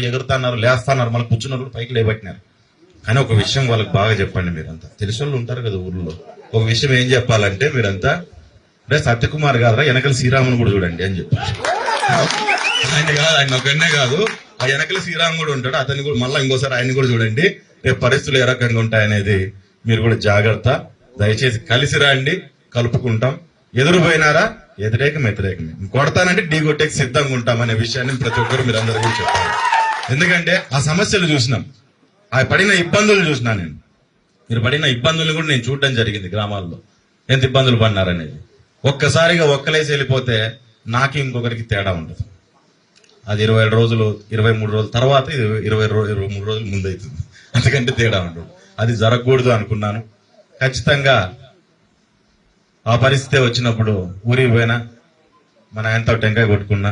ఎగురుతున్నారు, లేస్తున్నారు, మళ్ళీ కూర్చున్నారు, పైకి లేబట్టినారు. కానీ ఒక విషయం వాళ్ళకి బాగా చెప్పండి. మీరంతా తెలిసిన వాళ్ళు ఉంటారు కదా ఊర్లో. ఒక విషయం ఏం చెప్పాలంటే మీరంతా, రే సత్యకుమార్ కాదురా, వెనకల శ్రీరాముని కూడా చూడండి అని చెప్పి. ఆయన కాదు, ఆయన ఒకనే కాదు, ఆ వెనకల శ్రీరామ్ కూడా ఉంటాడు, అతన్ని కూడా మళ్ళీ ఇంకోసారి ఆయన కూడా చూడండి. రేపు పరిస్థితులు ఏ రకంగా ఉంటాయనేది మీరు కూడా జాగ్రత్త. దయచేసి కలిసి రండి, కలుపుకుంటాం. ఎదురు పోయినారా వ్యతిరేకమే, కొడతానంటే ఢీ కొట్టేకి సిద్ధంగా ఉంటాం అనే విషయాన్ని ప్రతి ఒక్కరు మీరు అందరూ కూడా చెప్పాలి. ఎందుకంటే ఆ సమస్యలు చూసినాం, ఆ పడిన ఇబ్బందులు చూసినా నేను. మీరు పడిన ఇబ్బందులు కూడా నేను చూడడం జరిగింది గ్రామాల్లో, ఎంత ఇబ్బందులు పడినారనేది. ఒక్కసారిగా ఒక్కలేసి వెళ్ళిపోతే నాకు ఇంకొకరికి తేడా ఉండదు. అది 20 రోజులు 23 రోజుల తర్వాత 23 రోజులు ముందవుతుంది, అందుకంటే తేడా ఉండదు. అది జరగకూడదు అనుకున్నాను. ఖచ్చితంగా ఆ పరిస్థితి వచ్చినప్పుడు ఊరికి పోయినా, మన ఆయనతో టెంకాయ కొట్టుకున్నా,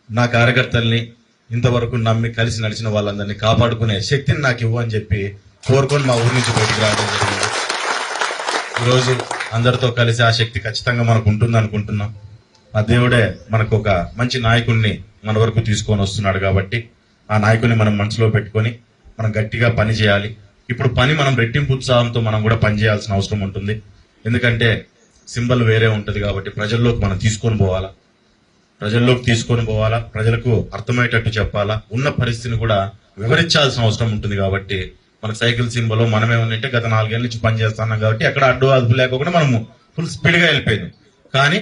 నా కార్యకర్తల్ని ఇంతవరకు నమ్మి కలిసి నడిచిన వాళ్ళందరినీ కాపాడుకునే శక్తిని నాకు ఇవ్వు అని చెప్పి కోరుకొని మా ఊరి నుంచి బయటికి రావడం జరిగింది. ఈరోజు అందరితో కలిసి ఆ శక్తి ఖచ్చితంగా మనకు ఉంటుంది అనుకుంటున్నాం. ఆ దేవుడే మనకు ఒక మంచి నాయకుడిని మన వరకు తీసుకొని వస్తున్నాడు కాబట్టి ఆ నాయకుడిని మనం మనసులో పెట్టుకొని మనం గట్టిగా పని చేయాలి. ఇప్పుడు పని మనం రెట్టింపు ఉత్సాహంతో మనం కూడా పని చేయాల్సిన అవసరం ఉంటుంది. ఎందుకంటే సింబల్ వేరే ఉంటుంది కాబట్టి ప్రజల్లోకి మనం తీసుకొని పోవాలా, ప్రజలకు అర్థమయ్యేటట్టు చెప్పాలా, ఉన్న పరిస్థితిని కూడా వివరించాల్సిన అవసరం ఉంటుంది. కాబట్టి మన సైకిల్ సింబల్ మనమే ఉన్నట్టే గత 4 ఏళ్ళ నుంచి పనిచేస్తున్నాం కాబట్టి ఎక్కడ అడ్డు అదుపు లేకుండా మనము ఫుల్ స్పీడ్ గా వెళ్ళిపోయింది. కానీ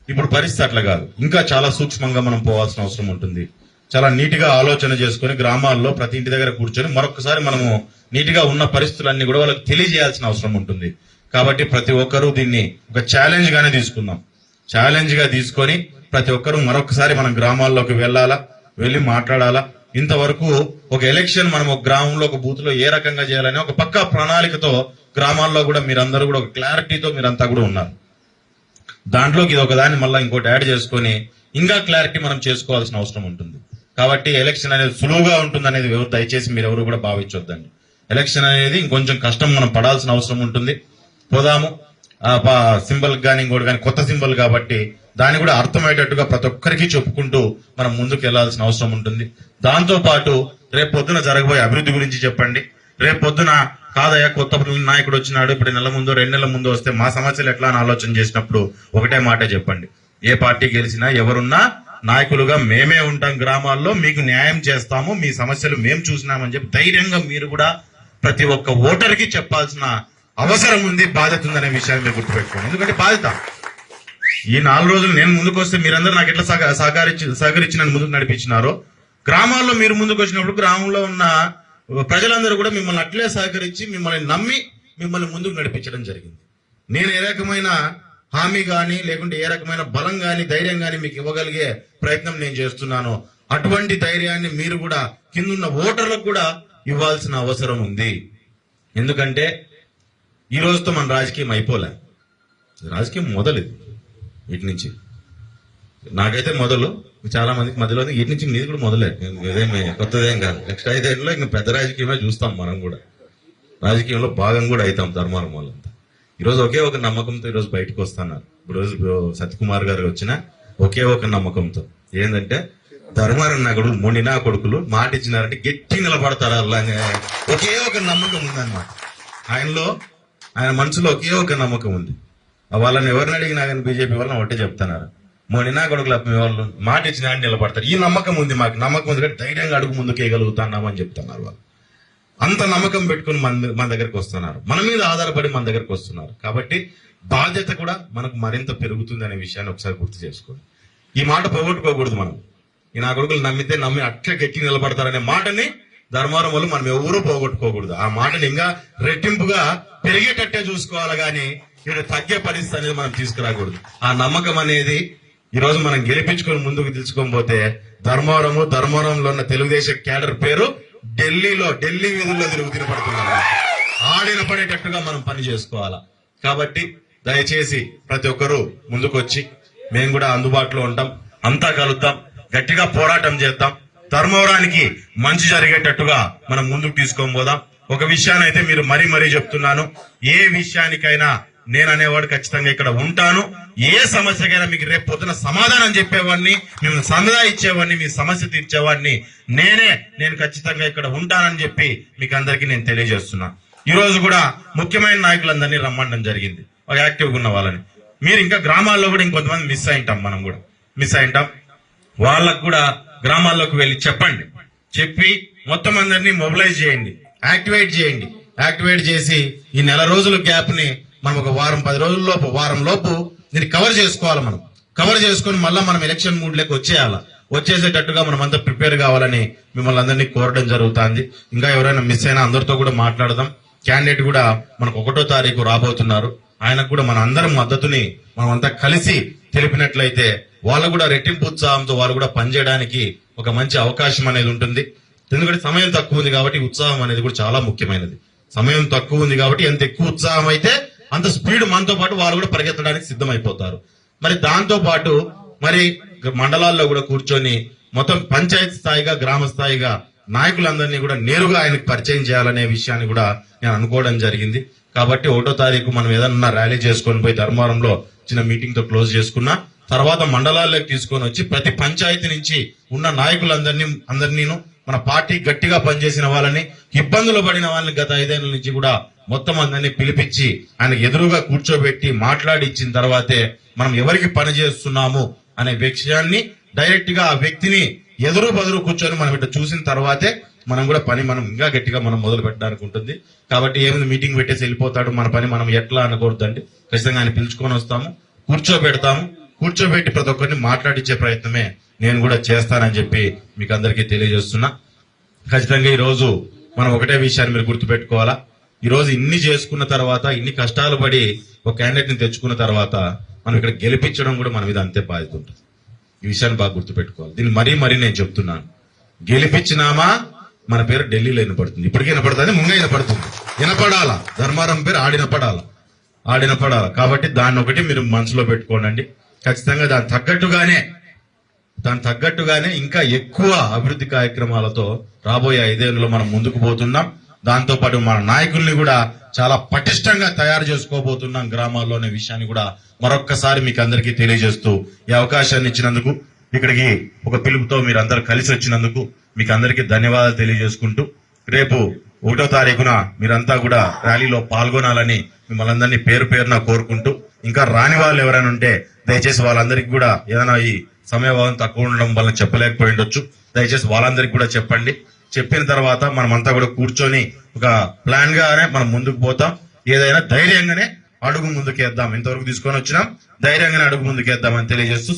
ఇప్పుడు పరిస్థితి అట్లా కాదు, ఇంకా చాలా సూక్ష్మంగా మనం పోవాల్సిన అవసరం ఉంటుంది. చాలా నీట్ గా ఆలోచన చేసుకుని గ్రామాల్లో ప్రతి ఇంటి దగ్గర కూర్చొని మరొకసారి మనము నీట్ గా ఉన్న పరిస్థితులన్నీ కూడా వాళ్ళకి తెలియజేయాల్సిన అవసరం ఉంటుంది. కాబట్టి ప్రతి ఒక్కరూ దీన్ని ఒక ఛాలెంజ్ గానే తీసుకుందాం. ఛాలెంజ్ గా తీసుకొని ప్రతి ఒక్కరూ మరొకసారి మనం గ్రామాల్లోకి వెళ్ళి మాట్లాడాలా. ఇంతవరకు ఒక ఎలక్షన్ మనం ఒక గ్రామంలో ఒక బూత్ లో ఏ రకంగా చేయాలని ఒక పక్కా ప్రణాళికతో గ్రామాల్లో కూడా మీరందరూ కూడా ఒక క్లారిటీతో మీరంతా కూడా ఉన్నారు. దాంట్లోకి ఇది ఒకదాన్ని మళ్ళీ ఇంకోటి యాడ్ చేసుకొని ఇంకా క్లారిటీ మనం చేసుకోవాల్సిన అవసరం ఉంటుంది. కాబట్టి ఎలక్షన్ అనేది సులువుగా ఉంటుంది అనేది దయచేసి మీరు ఎవరు కూడా భావించొద్దండి. ఎలక్షన్ అనేది ఇంకొంచెం కష్టం మనం పడాల్సిన అవసరం ఉంటుంది. పోదాము, సింబల్ కానీ ఇంకోటి కానీ కొత్త సింబల్ కాబట్టి దాన్ని కూడా అర్థమయ్యేటట్టుగా ప్రతి ఒక్కరికి చెప్పుకుంటూ మనం ముందుకు వెళ్లాల్సిన అవసరం ఉంటుంది. దాంతో పాటు రేపు పొద్దున జరగబోయే అభివృద్ధి గురించి చెప్పండి. రేపు పొద్దున కాదయ్యా కొత్త నాయకుడు వచ్చినాడు, ఇప్పుడు 1 నెల ముందు 2 నెలల ముందు వస్తే మా సమస్యలు ఎట్లా అని ఆలోచన చేసినప్పుడు ఒకటే మాటే చెప్పండి, ఏ పార్టీ గెలిచినా ఎవరున్నా నాయకులుగా మేమే ఉంటాం, గ్రామాల్లో మీకు న్యాయం చేస్తాము, మీ సమస్యలు మేము చూసినామని చెప్పి ధైర్యంగా మీరు కూడా ప్రతి ఒక్క ఓటర్కి చెప్పాల్సిన అవసరం ఉంది, బాధ్యత ఉందనే విషయాన్ని మీరు గుర్తుపెట్టుకోండి. ఎందుకంటే బాధ్యత ఈ 4 రోజులు నేను ముందుకు వస్తే మీరందరూ నాకు ఎట్లా సహకరించి నన్ను ముందుకు నడిపించినారో, గ్రామాల్లో మీరు ముందుకు వచ్చినప్పుడు గ్రామంలో ఉన్న ప్రజలందరూ కూడా మిమ్మల్ని అట్లే సహకరించి మిమ్మల్ని నమ్మి మిమ్మల్ని ముందుకు నడిపించడం జరిగింది. నేను ఏ రకమైన హామీ కానీ లేకుంటే ఏ రకమైన బలం కానీ ధైర్యం కానీ మీకు ఇవ్వగలిగే ప్రయత్నం నేను చేస్తున్నాను. అటువంటి ధైర్యాన్ని మీరు కూడా కిందున్న ఓటర్లకు కూడా ఇవ్వాల్సిన అవసరం ఉంది. ఎందుకంటే ఈ రోజుతో మన రాజకీయం అయిపోలే, రాజకీయం మొదలు వీటి నుంచి. నాకైతే మొదలు, చాలా మందికి మధ్యలో వీటి నుంచి మీది కూడా మొదలే, ఇదేమి కొత్తదేం కాదు. నెక్స్ట్ 5 ఏళ్ళలో ఇంకా పెద్ద రాజకీయమే చూస్తాం, మనం కూడా రాజకీయంలో భాగం కూడా అవుతాం ధర్మారం వాళ్ళంతా. ఈరోజు ఒకే ఒక నమ్మకంతో ఈరోజు బయటకు వస్తున్నారు. ఈరోజు సత్యకుమార్ గారు వచ్చిన ఒకే ఒక నమ్మకంతో ఏంటంటే ధర్మారం నా కొడుకు మొండినా కొడుకులు మాట ఇచ్చినారంటే గట్టి నిలబడతారు అలాగే ఒకే ఒక నమ్మకం ఉందన్నమాట. ఆయన మనసులో ఒకే ఒక నమ్మకం ఉంది. వాళ్ళని ఎవరిని అడిగినా కానీ బీజేపీ వాళ్ళని ఒకటే చెప్తున్నారు, మొండినా కొడుకులు వాళ్ళు మాట ఇచ్చినా నిలబడతారు. ఈ నమ్మకం ఉంది, మాకు నమ్మకం ఉంది కాబట్టి ధైర్యంగా అడుగు ముందుకు వేయగలుగుతున్నామని చెప్తున్నారు వాళ్ళు. అంత నమ్మకం పెట్టుకుని మన దగ్గరకు వస్తున్నారు, మన మీద ఆధారపడి మన దగ్గరకు వస్తున్నారు. కాబట్టి బాధ్యత కూడా మనకు మరింత పెరుగుతుంది అనే విషయాన్ని ఒకసారి గుర్తు చేసుకోండి. ఈ మాట పోగొట్టుకోకూడదు. మనం ఈ నా కొడుకులు నమ్మి అట్లా గట్టి నిలబడతారనే మాటని ధర్మారం వల్ల మనం ఎవరూ పోగొట్టుకోకూడదు. ఆ మాటని ఇంకా రెట్టింపుగా పెరిగేటట్టే చూసుకోవాలి, కానీ ఇక్కడ తగ్గే పరిస్థితి అనేది మనం తీసుకురాకూడదు. ఆ నమ్మకం అనేది ఈ రోజు మనం గెలిపించుకొని ముందుకు తెలుసుకోకపోతే ధర్మవరంలో ఉన్న తెలుగుదేశం క్యాడర్ పేరు ఢిల్లీ వీధుల్లో తినపడుతున్నారు. ఆడిన పడేటట్టుగా మనం పని చేసుకోవాలా. కాబట్టి దయచేసి ప్రతి ఒక్కరూ ముందుకొచ్చి మేము కూడా అందుబాటులో ఉంటాం, అంతా కలుద్దాం, గట్టిగా పోరాటం చేద్దాం, ధర్మవరానికి మంచి జరిగేటట్టుగా మనం ముందుకు తీసుకొని పోదాం. ఒక విషయాన్ని అయితే మీరు మరీ చెప్తున్నాను, ఏ విషయానికైనా నేను అనేవాడు ఖచ్చితంగా ఇక్కడ ఉంటాను. ఏ సమస్యకైనా మీకు రేపు పొద్దున సమాధానం చెప్పేవాడిని, మిమ్మల్ని సందా ఇచ్చేవాడిని, మీ సమస్య తీర్చేవాడిని నేను ఖచ్చితంగా ఇక్కడ ఉంటానని చెప్పి మీకు అందరికీ నేను తెలియజేస్తున్నా. ఈ రోజు కూడా ముఖ్యమైన నాయకులందరినీ రమ్మడం జరిగింది, ఒక యాక్టివ్గా ఉన్న వాళ్ళని. మీరు ఇంకా గ్రామాల్లో కూడా ఇంకొంతమంది మిస్ అయింటాం, మనం కూడా మిస్ అయింటాం. వాళ్ళకు కూడా గ్రామాల్లోకి వెళ్ళి చెప్పండి, చెప్పి మొత్తం అందరినీ మొబిలైజ్ చేయండి, యాక్టివేట్ చేయండి. యాక్టివేట్ చేసి ఈ నెల రోజుల గ్యాప్ ని మనం ఒక వారం లోపు దీన్ని కవర్ చేసుకోవాలి. మనం కవర్ చేసుకుని మళ్ళీ మనం ఎలక్షన్ మూడ్ లెక్క వచ్చేసేటట్టుగా మనం అంతా ప్రిపేర్ కావాలని మిమ్మల్ని అందరినీ కోరడం జరుగుతుంది. ఇంకా ఎవరైనా మిస్ అయినా అందరితో కూడా మాట్లాడదాం. క్యాండిడేట్ కూడా మనకు 1వ తారీఖు రాబోతున్నారు. ఆయనకు కూడా మన అందరం మద్దతుని మనం అంతా కలిసి తెలిపినట్లయితే వాళ్ళు కూడా రెట్టింపు ఉత్సాహంతో వాళ్ళు కూడా పనిచేయడానికి ఒక మంచి అవకాశం అనేది ఉంటుంది. ఎందుకంటే సమయం తక్కువ ఉంది కాబట్టి ఉత్సాహం అనేది కూడా చాలా ముఖ్యమైనది. సమయం తక్కువ ఉంది కాబట్టి ఎంత ఎక్కువ ఉత్సాహం అయితే అంత స్పీడ్ మనతో పాటు వాళ్ళు కూడా పరిగెత్తడానికి సిద్ధమైపోతారు. మరి దాంతో పాటు మరి మండలాల్లో కూడా కూర్చొని మొత్తం పంచాయతీ స్థాయిగా గ్రామ స్థాయిగా నాయకులందరినీ కూడా నేరుగా ఆయనకు పరిచయం చేయాలనే విషయాన్ని కూడా నేను అనుకోవడం జరిగింది. కాబట్టి 1వ తారీఖు మనం ఏదన్నా ర్యాలీ చేసుకొని పోయి ధర్మవరంలో చిన్న మీటింగ్ తో క్లోజ్ చేసుకున్నా తర్వాత మండలాల్లోకి తీసుకొని వచ్చి ప్రతి పంచాయతీ నుంచి ఉన్న నాయకులందరినీ మన పార్టీ గట్టిగా పనిచేసిన వాళ్ళని, ఇబ్బందులు పడిన వాళ్ళని గత 5 ఏళ్ల నుంచి కూడా మొత్తం అందరినీ పిలిపించి ఆయన ఎదురుగా కూర్చోబెట్టి మాట్లాడి ఇచ్చిన తర్వాతే మనం ఎవరికి పని చేస్తున్నాము అనే విషయాన్ని డైరెక్ట్ గా ఆ వ్యక్తిని ఎదురు బదురు కూర్చొని మనం ఇట్లా చూసిన తర్వాతే మనం కూడా పని మనం ఇంకా గట్టిగా మనం మొదలు పెట్టడానికి ఉంటుంది. కాబట్టి ఏమైంది మీటింగ్ పెట్టేసి వెళ్ళిపోతాడు, మన పని మనం ఎట్లా అనకూడదండి. ఖచ్చితంగా ఆయన పిలుచుకొని వస్తాము, కూర్చోబెట్టి ప్రతి ఒక్కరిని మాట్లాడించే ప్రయత్నమే నేను కూడా చేస్తానని చెప్పి మీకు అందరికీ తెలియజేస్తున్నా. ఖచ్చితంగా ఈ రోజు మనం ఒకటే విషయాన్ని మీరు గుర్తుపెట్టుకోవాలా. ఈ రోజు ఇన్ని చేసుకున్న తర్వాత, ఇన్ని కష్టాలు పడి ఒక క్యాండిడేట్ ని తెచ్చుకున్న తర్వాత మనం ఇక్కడ గెలిపించడం కూడా మన మీద అంతే బాధ్యత ఉంటుంది. ఈ విషయాన్ని బాగా గుర్తుపెట్టుకోవాలి. దీన్ని మరీ నేను చెప్తున్నాను, గెలిపించినామా మన పేరు ఢిల్లీలో వినపడుతుంది, ఇప్పటికీ వినపడుతుంది, ముందే వినపడాలా. ధర్మారం పేరు ఆడినపడాలా. కాబట్టి దాన్ని ఒకటి మీరు మనసులో పెట్టుకోండి. ఖచ్చితంగా దాని తగ్గట్టుగానే ఇంకా ఎక్కువ అభివృద్ధి కార్యక్రమాలతో రాబోయే 5 ఏళ్లలో మనం ముందుకు పోతున్నాం. దాంతో పాటు మన నాయకుల్ని కూడా చాలా పటిష్టంగా తయారు చేసుకోబోతున్నాం గ్రామాల్లోనే విషయాన్ని కూడా మరొక్కసారి మీకు అందరికీ తెలియజేస్తూ ఈ అవకాశాన్ని ఇచ్చినందుకు, ఇక్కడికి ఒక పిలుపుతో మీరందరూ కలిసి వచ్చినందుకు మీకు అందరికీ ధన్యవాదాలు తెలియజేసుకుంటూ, రేపు 1వ తారీఖున మీరంతా కూడా ర్యాలీలో పాల్గొనాలని మిమ్మల్ని అందరినీ పేరున కోరుకుంటూ, ఇంకా రాని వాళ్ళు ఎవరైనా ఉంటే దయచేసి వాళ్ళందరికీ కూడా ఏదైనా ఈ సమయభావం తక్కువ ఉండడం వల్ల చెప్పలేకపోయి ఉండొచ్చు, దయచేసి వాళ్ళందరికీ కూడా చెప్పండి. చెప్పిన తర్వాత మనమంతా కూడా కూర్చొని ఒక ప్లాన్ గానే మనం ముందుకు పోతాం. ఏదైనా ధైర్యంగానే అడుగు ముందుకేద్దాం. ఇంతవరకు తీసుకొని వచ్చినాం, ధైర్యంగానే అడుగు ముందుకేద్దామని తెలియజేస్తూ